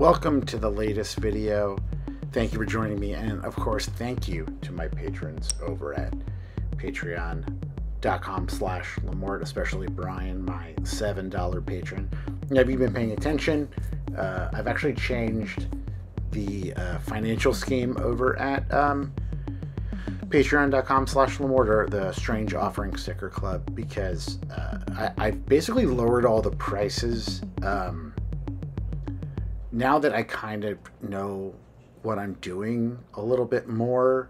Welcome to the latest video. Thank you for joining me, and of course thank you to my patrons over at patreon.com/LaMorte, especially Brian, my $7 patron. Have you been paying attention? I've actually changed the financial scheme over at patreon.com/LaMorte, the Strange Offering Sticker Club, because I've basically lowered all the prices. Now that I kind of know what I'm doing a little bit more,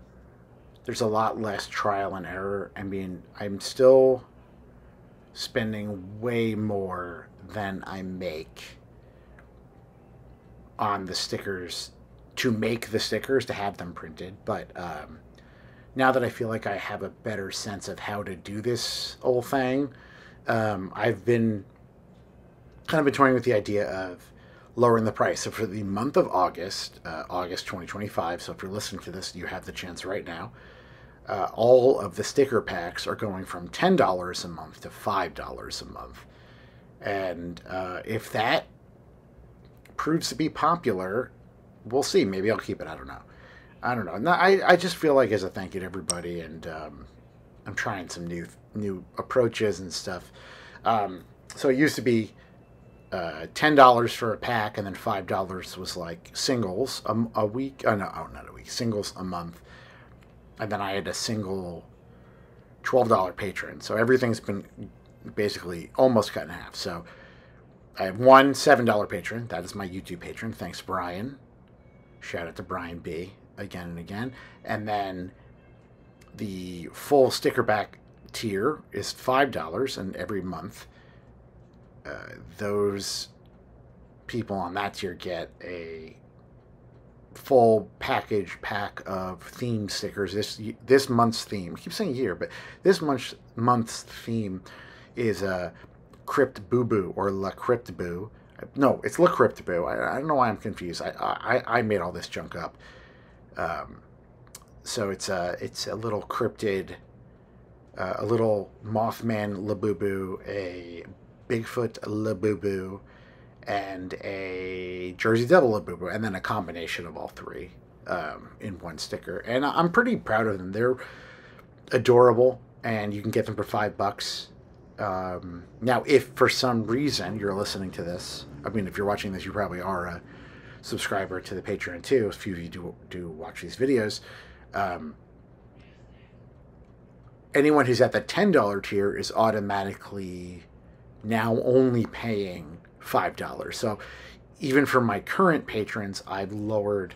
there's a lot less trial and error. I mean, I'm still spending way more than I make on the stickers, to make the stickers, to have them printed. But now that I feel like I have a better sense of how to do this whole thing, I've been toying with the idea of lowering the price. So for the month of August 2025, so if you're listening to this, you have the chance right now, all of the sticker packs are going from $10 a month to $5 a month. And if that proves to be popular, we'll see. Maybe I'll keep it. I don't know. No, I just feel like, as a thank you to everybody, and I'm trying some new approaches and stuff. So it used to be $10 for a pack, and then $5 was like singles a week. Oh, no, not a week. Singles a month. And then I had a single $12 patron. So everything's been basically almost cut in half. So I have one $7 patron. That is my YouTube patron. Thanks, Brian. Shout out to Brian B. again and again. And then the full sticker pack tier is $5, and every month those people on that tier get a full pack of theme stickers. This month's theme, I keep saying year, but this month's theme is Crypt Boo Boo, or La Crypt Boo. No, it's La Crypt Boo. I don't know why I'm confused. I made all this junk up. So it's a little cryptid, a little Mothman Labubu, a Bigfoot Labubu, and a Jersey Devil Labubu, and then a combination of all three in one sticker. And I'm pretty proud of them. They're adorable, and you can get them for $5. Now, if for some reason you're listening to this, I mean, if you're watching this, you probably are a subscriber to the Patreon too. A few of you do watch these videos. Anyone who's at the $10 tier is automatically now only paying $5. So even for my current patrons, I've lowered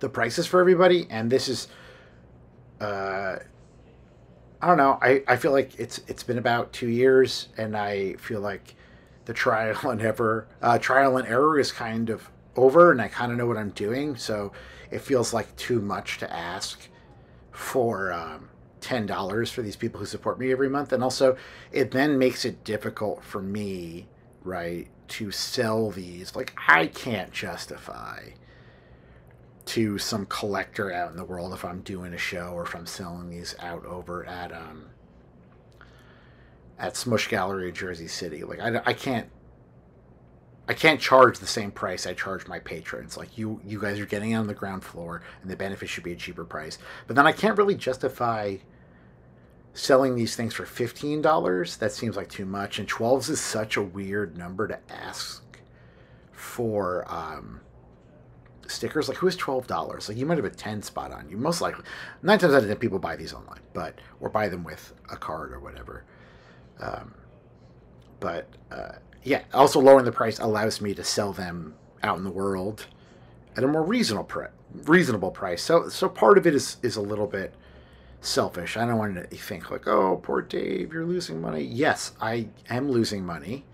the prices for everybody. And this is, I don't know. I feel like it's been about 2 years, and I feel like the trial and error is kind of over, and I kind of know what I'm doing. So it feels like too much to ask for $10 for these people who support me every month. And also, it then makes it difficult for me, right, to sell these. Like, I can't justify to some collector out in the world, if I'm doing a show or if I'm selling these out over at Smush Gallery, Jersey City. Like, I can't charge the same price I charge my patrons. Like, you guys are getting on the ground floor, and the benefit should be a cheaper price. But then I can't really justify selling these things for $15. That seems like too much. And 12s is such a weird number to ask for stickers. Like, who is $12? Like, you might have a 10 spot on you. Most likely, 9 times out of 10 people buy these online, or buy them with a card or whatever. Yeah, also lowering the price allows me to sell them out in the world at a more reasonable price. So part of it is a little bit selfish. I don't want to think like, oh, poor Dave, you're losing money. Yes, I am losing money,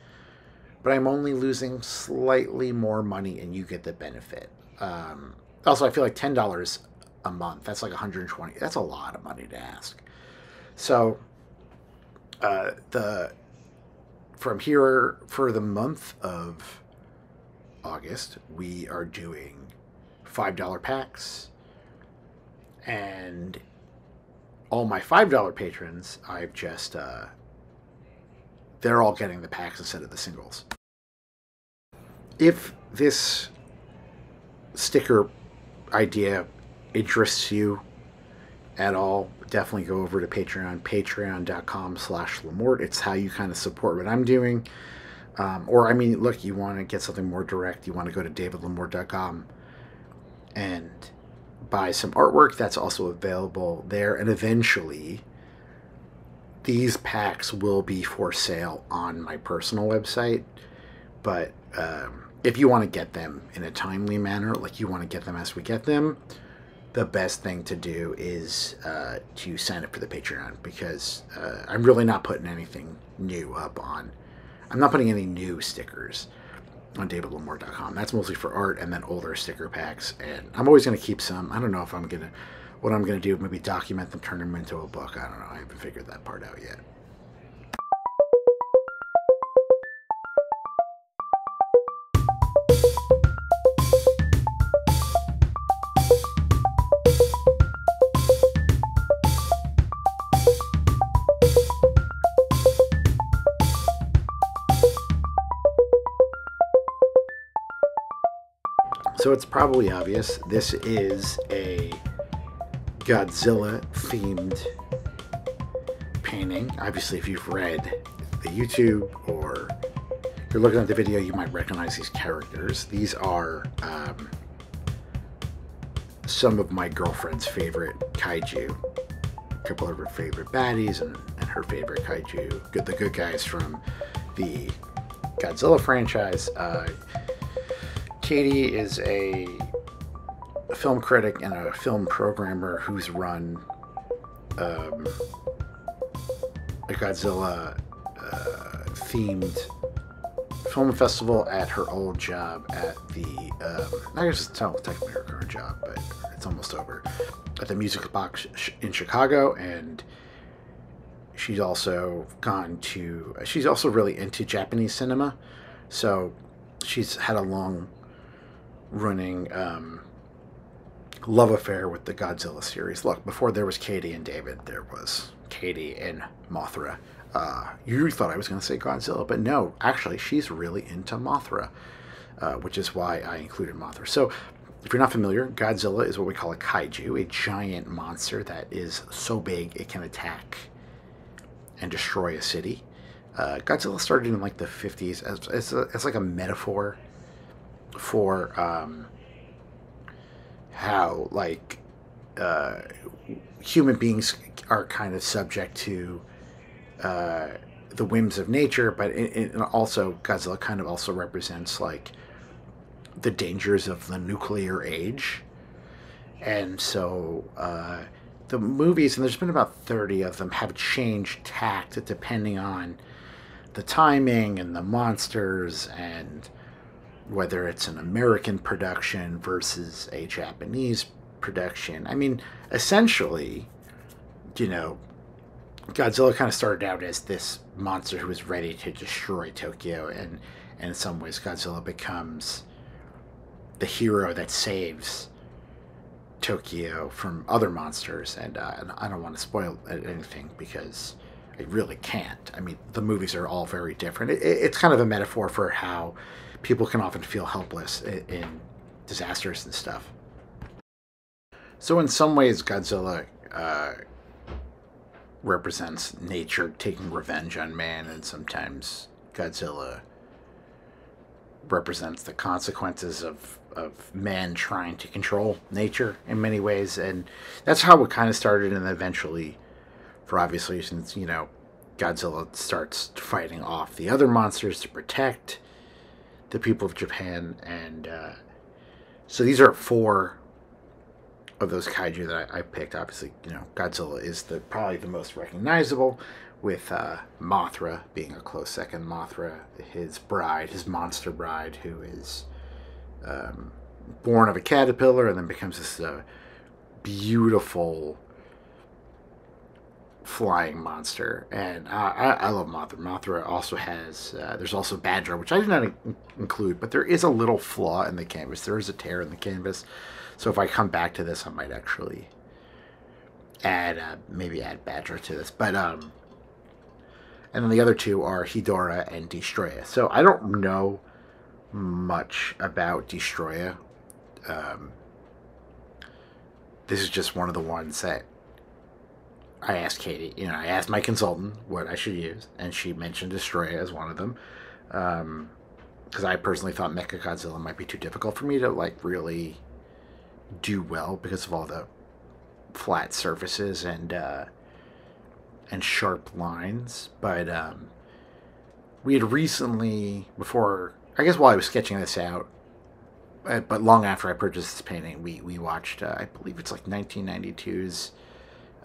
but I'm only losing slightly more money, and you get the benefit. Also, I feel like $10 a month, that's like $120. That's a lot of money to ask. So from here, for the month of August, we are doing $5 packs, and all my $5 patrons, I've just they're all getting the packs instead of the singles. If this sticker idea interests you at all, definitely go over to Patreon, patreon.com/LaMorte. It's how you kind of support what I'm doing. Or, I mean, look, you want to get something more direct, you want to go to davidlamorte.com and buy some artwork. That's also available there. And eventually, these packs will be for sale on my personal website. But if you want to get them in a timely manner, like you want to get them as we get them, the best thing to do is to sign up for the Patreon, because I'm really not putting anything new up on. I'm not putting any new stickers on davidlamorte.com. That's mostly for art and then older sticker packs. And I'm always going to keep some. I don't know if what I'm going to do, maybe document them, turn them into a book. I don't know. I haven't figured that part out yet. So it's probably obvious, this is a Godzilla-themed painting. Obviously, if you've read the YouTube or you're looking at the video, you might recognize these characters. These are some of my girlfriend's favorite kaiju. A couple of her favorite baddies and her favorite kaiju. The good guys from the Godzilla franchise. Katie is a film critic and a film programmer who's run a Godzilla themed film festival at her old job at the I guess it's technically her current job, but it's almost over, at the Music Box in Chicago. And she's also really into Japanese cinema, so she's had a long running love affair with the Godzilla series. Look, before there was Katie and David, there was Katie and Mothra. You thought I was going to say Godzilla, but no, actually, she's really into Mothra, which is why I included Mothra. So, if you're not familiar, Godzilla is what we call a kaiju, a giant monster that is so big it can attack and destroy a city. Godzilla started in like the 50s as like a metaphor for how like human beings are kind of subject to the whims of nature, but also Godzilla kind of also represents like the dangers of the nuclear age. And so the movies, and there's been about 30 of them, have changed tact depending on the timing and the monsters, and whether it's an American production versus a Japanese production. I mean, essentially, Godzilla kind of started out as this monster who was ready to destroy Tokyo, and in some ways Godzilla becomes the hero that saves Tokyo from other monsters. And I don't want to spoil anything because I really can't. I mean, the movies are all very different. It's kind of a metaphor for how people can often feel helpless in disasters and stuff. So in some ways, Godzilla represents nature taking revenge on man, and sometimes Godzilla represents the consequences of man trying to control nature in many ways. And that's how it kind of started, and eventually, for obvious reasons, Godzilla starts fighting off the other monsters to protect the people of Japan. And so these are 4 of those kaiju that I picked. Obviously, Godzilla is probably the most recognizable, with Mothra being a close second. Mothra, his bride, his monster bride, who is born of a caterpillar and then becomes this beautiful flying monster. And I love Mothra. Mothra also has, there's also Badger, which I did not include, but there is a little flaw in the canvas. There is a tear in the canvas. So if I come back to this, I might actually maybe add Badger to this. But, and then the other 2 are Hedorah and Destroya. So I don't know much about Destroya. This is just one of the ones that I asked Katie. You know, I asked my consultant what I should use, and she mentioned Destroya as one of them. Because I personally thought Mechagodzilla might be too difficult for me to like really do well because of all the flat surfaces and sharp lines. But we had recently, before, I guess while I was sketching this out, but long after I purchased this painting, we watched, I believe it's like 1992's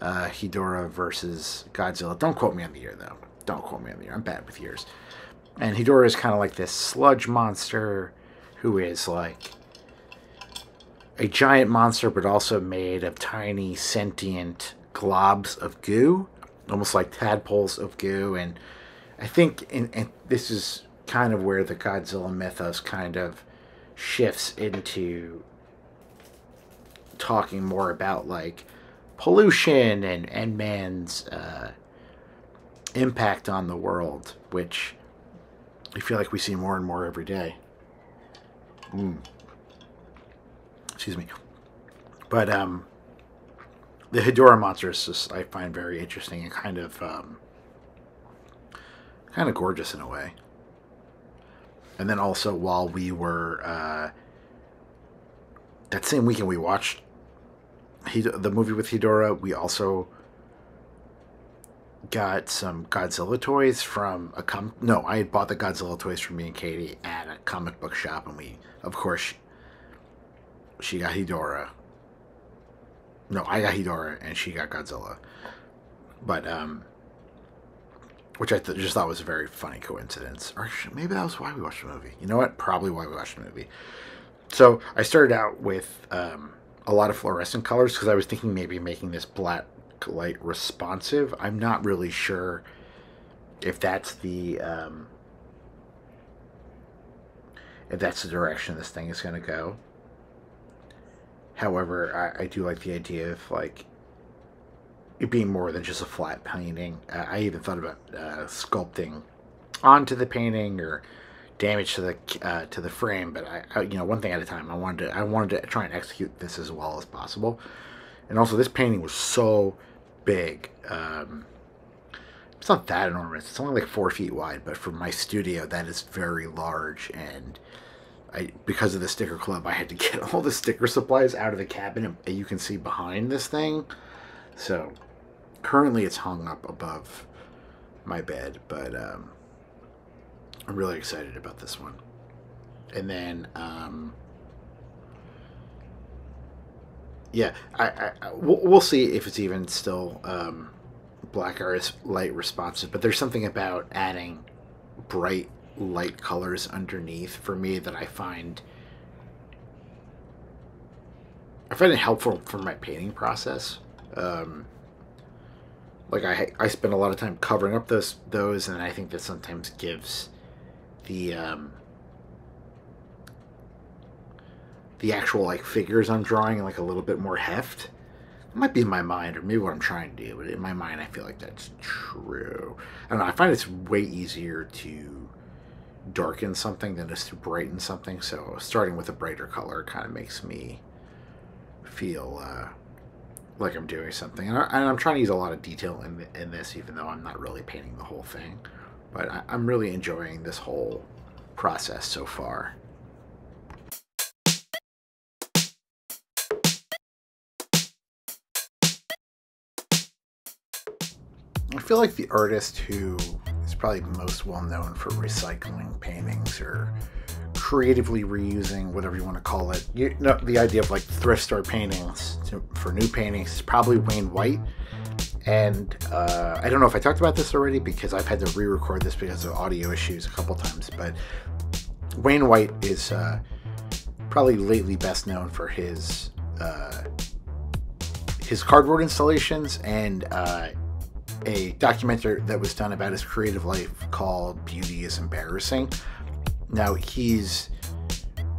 Hedorah versus Godzilla. Don't quote me on the year, though. Don't quote me on the year. I'm bad with years. And Hedorah is kind of like this sludge monster who is like a giant monster, but also made of tiny sentient globs of goo, almost like tadpoles of goo. And I think and this is kind of where the Godzilla mythos kind of shifts into talking more about like pollution and man's impact on the world, which I feel like we see more and more every day. Excuse me. But the Hedorah monster is just, I find, very interesting and kind of gorgeous in a way. And then also, while we were that same weekend we watched the movie with Hedorah, we also got some Godzilla toys from I had bought the Godzilla toys from me and Katie at a comic book shop, and we, of course, she got Hedorah. No, I got Hedorah and she got Godzilla. But which I just thought was a very funny coincidence. Or maybe that was why we watched the movie. You know what? Probably why we watched the movie. So I started out with a lot of fluorescent colors because I was thinking maybe making this black light responsive. I'm not really sure if that's the direction this thing is going to go. However, I do like the idea of like it being more than just a flat painting. I even thought about sculpting onto the painting or damage to the frame. But I one thing at a time. I wanted to try and execute this as well as possible. And also, this painting was so big. It's not that enormous. It's only like 4 feet wide, but for my studio, that is very large. And because of the sticker club, I had to get all the sticker supplies out of the cabinet you can see behind this thing. So currently it's hung up above my bed, but I'm really excited about this one. And then yeah, we'll see if it's even still black or light responsive, but there's something about adding bright light colors underneath for me that I find it helpful for my painting process. Like I spend a lot of time covering up those, and I think that sometimes gives the actual like figures I'm drawing like a little bit more heft. It might be in my mind, or maybe what I'm trying to do, but in my mind I feel like that's true. I don't know, I find it's way easier to darken something than just to brighten something, so starting with a brighter color kind of makes me feel like I'm doing something. And I'm trying to use a lot of detail in this, even though I'm not really painting the whole thing. But I'm really enjoying this whole process so far. I feel like the artist who is probably most well known for recycling paintings or creatively reusing, whatever you want to call it. You know, the idea of like thrift store paintings for new paintings is probably Wayne White. And I don't know if I talked about this already because I've had to re-record this because of audio issues a couple times. But Wayne White is probably lately best known for his cardboard installations and a documentary that was done about his creative life called Beauty is Embarrassing. Now, he's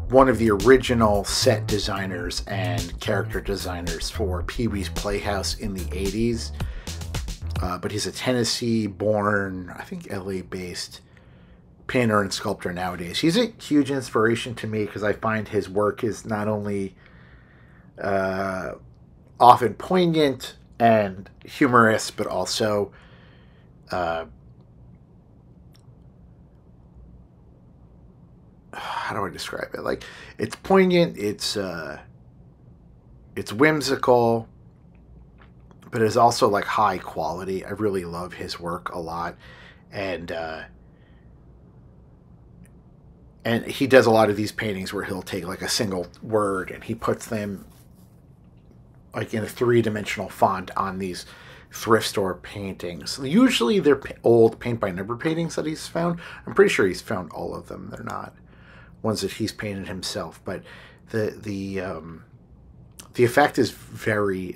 one of the original set designers and character designers for Pee-wee's Playhouse in the 80s. But he's a Tennessee-born, I think LA-based painter and sculptor nowadays. He's a huge inspiration to me because I find his work is not only uh, often poignant and humorous, but also uh, how do I describe it? Like, it's poignant, it's whimsical, but it's also like high quality. I really love his work a lot, and and he does a lot of these paintings where he'll take like a single word and he puts them like in a three-dimensional font on these thrift store paintings. Usually they're old paint by number paintings that he's found. I'm pretty sure he's found all of them. They're not ones that he's painted himself, but the effect is very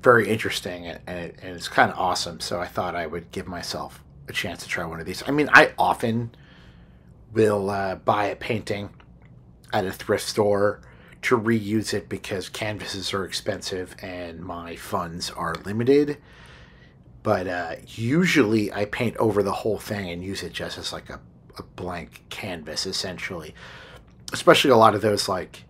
interesting, and it's kind of awesome. So I thought I would give myself a chance to try one of these. I mean, I often will buy a painting at a thrift store to reuse it because canvases are expensive and my funds are limited. But usually I paint over the whole thing and use it just as like a blank canvas, essentially. Especially a lot of those like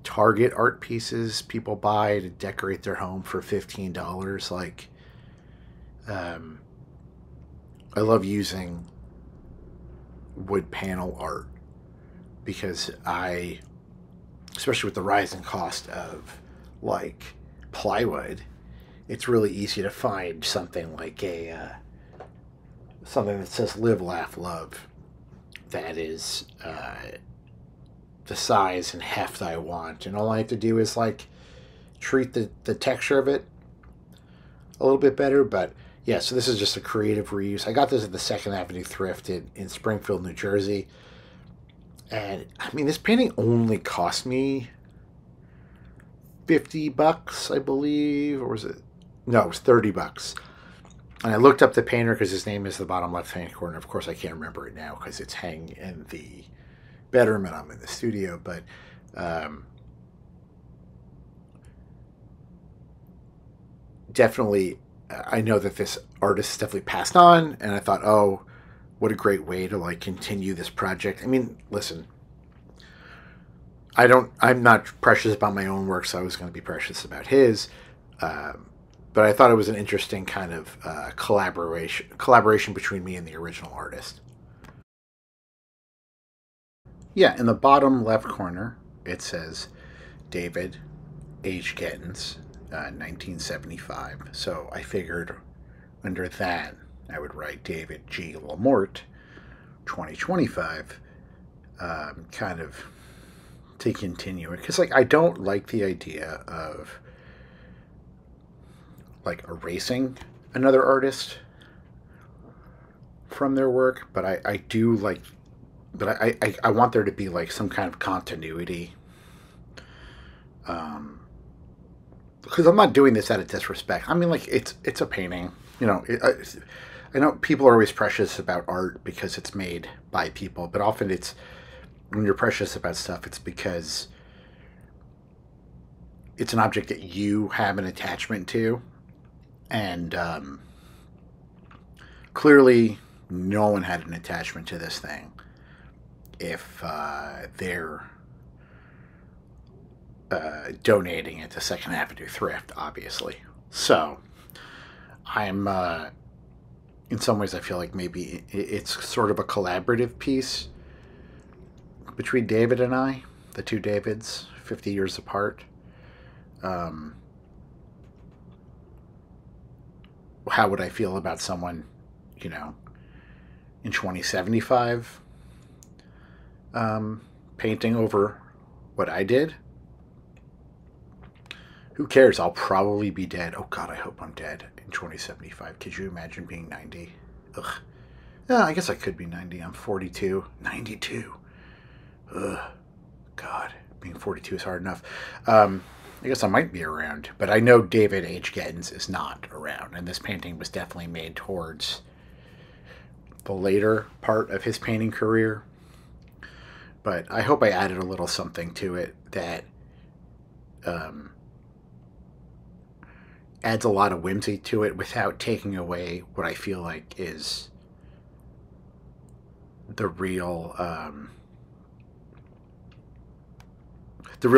Target art pieces people buy to decorate their home for $15. Like, um, I love using wood panel art because especially with the rising cost of like plywood, it's really easy to find something like something that says "Live, Laugh, Love" that is the size and heft I want, and all I have to do is like treat the texture of it a little bit better. But yeah, so this is just a creative reuse. I got this at the Second Avenue Thrift in Springfield, New Jersey. And I mean, this painting only cost me $50, I believe, or was it? No, it was $30. And I looked up the painter because his name is the bottom left-hand corner. Of course, I can't remember it now because it's hanging in the bedroom and I'm in the studio. But definitely, I know that this artist definitely passed on, and I thought, oh, what a great way to like continue this project. I mean, listen, I'm not precious about my own work, so I was going to be precious about his. But I thought it was an interesting kind of collaboration between me and the original artist. Yeah, in the bottom left corner, it says David H. Gettins, 1975. So I figured under that I would write David G. LaMorte, 2025, kind of to continue it. Because, like, I don't like the idea of, like, erasing another artist from their work, but I do like, but I want there to be, like, some kind of continuity. Because I'm not doing this out of disrespect. I mean, like, it's a painting. You know, I know people are always precious about art because it's made by people, but often it's when you're precious about stuff, it's because it's an object that you have an attachment to, and clearly no one had an attachment to this thing if they're donating it to Second Avenue Thrift, obviously. So I'm in some ways I feel like maybe it's sort of a collaborative piece between David and I, the two Davids, 50 years apart. Um, how would I feel about someone, you know, in 2075 painting over what I did? Who cares? I'll probably be dead. Oh God, I hope I'm dead in 2075. Could you imagine being 90? Ugh. Yeah, I guess I could be 90. I'm 42. 92. Ugh. God, being 42 is hard enough. I guess I might be around, but I know David H. Gettins is not around, and this painting was definitely made towards the later part of his painting career. But I hope I added a little something to it that adds a lot of whimsy to it without taking away what I feel like is the real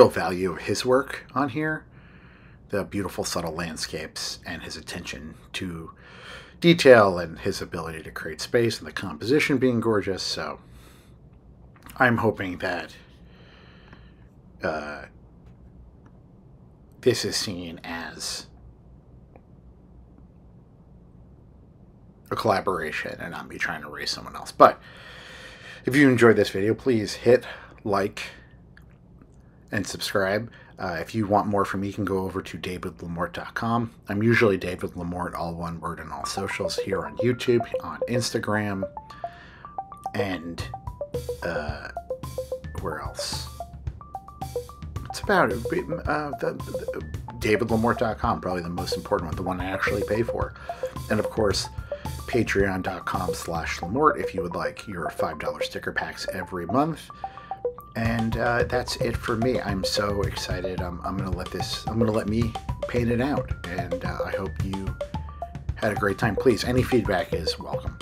value of his work on here. The beautiful, subtle landscapes and his attention to detail and his ability to create space and the composition being gorgeous. So I'm hoping that this is seen as a collaboration and not me trying to raise someone else. But if you enjoyed this video, please hit like and subscribe. If you want more from me, you can go over to davidlamorte.com. I'm usually David LaMorte, all one word, on all socials, here on YouTube, on Instagram, and where else? It's about it. DavidLaMorte.com, probably the most important one, the one I actually pay for. And of course, patreon.com/LaMorte if you would like your $5 sticker packs every month. And that's it for me. I'm so excited. I'm gonna let me paint it out, and I hope you had a great time. Please, any feedback is welcome.